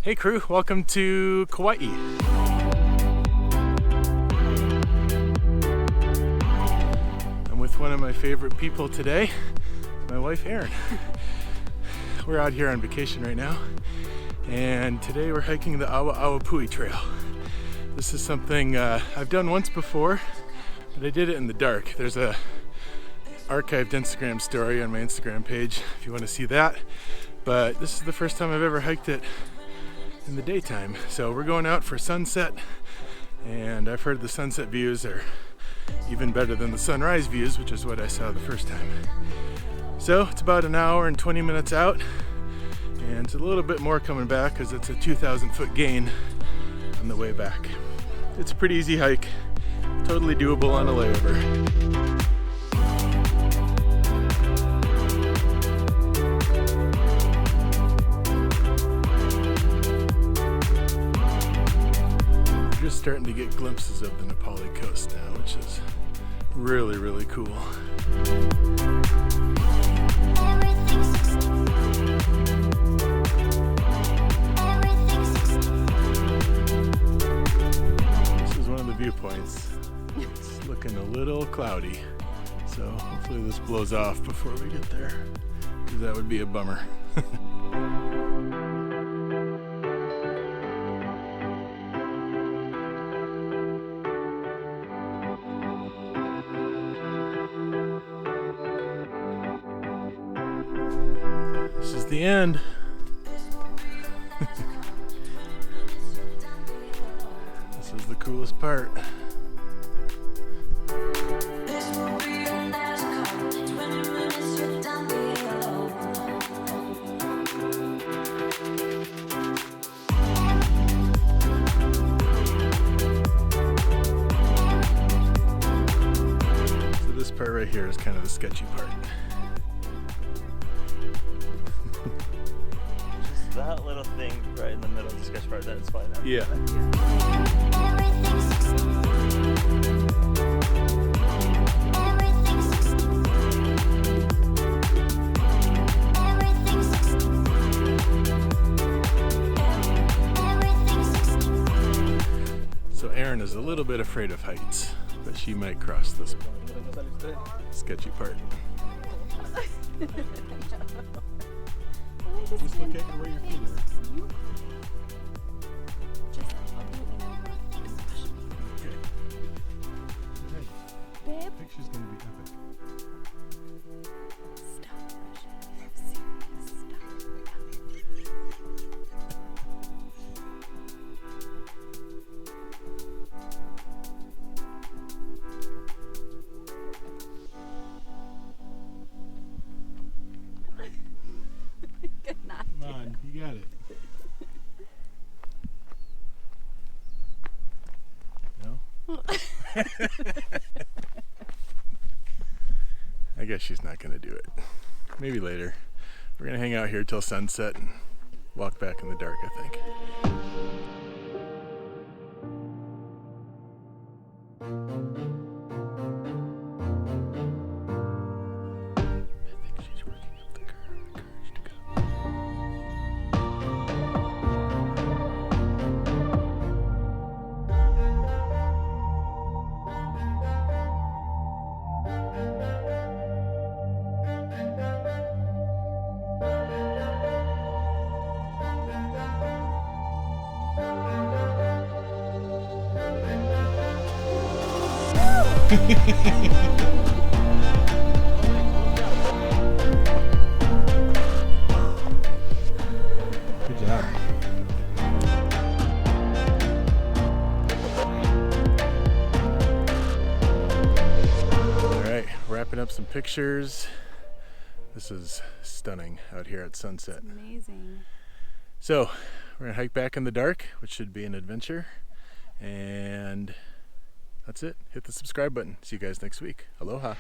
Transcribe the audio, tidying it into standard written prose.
Hey crew, welcome to Kauai. I'm with one of my favorite people today, my wife Erin. We're out here on vacation right now, and today we're hiking the Awa'awapuhi Trail. This is something I've done once before, but I did it in the dark. There's a archived Instagram story on my Instagram page if you want to see that, but this is the first time I've ever hiked it in the daytime. So we're going out for sunset, and I've heard the sunset views are even better than the sunrise views, which is what I saw the first time. So it's about an hour and 20 minutes out, and it's a little bit more coming back because it's a 2,000 foot gain on the way back. It's a pretty easy hike, totally doable on a layover. Just starting to get glimpses of the NaPali coast now, which is really, really cool. This is one of the viewpoints. It's looking a little cloudy, so hopefully this blows off before we get there, because that would be a bummer. This is the end. This is the coolest part. So this part right here is kind of the sketchy part. That little thing right in the middle of the sketch part, that's fine. Yeah. So Erin is a little bit afraid of heights, but she might cross this sketchy part. Just look at where your feet are. Okay. Hey, Babe? picture's gonna be epic. Stop. I'm serious. Good night. Come on, you got it. No? I guess she's not gonna do it. Maybe later. We're gonna hang out here till sunset and walk back in the dark, I think. She's working up the courage to go. Good job. All right, wrapping up some pictures. This is stunning out here at sunset. Amazing. So we're gonna hike back in the dark, which should be an adventure. And that's it. Hit the subscribe button. See you guys next week. Aloha.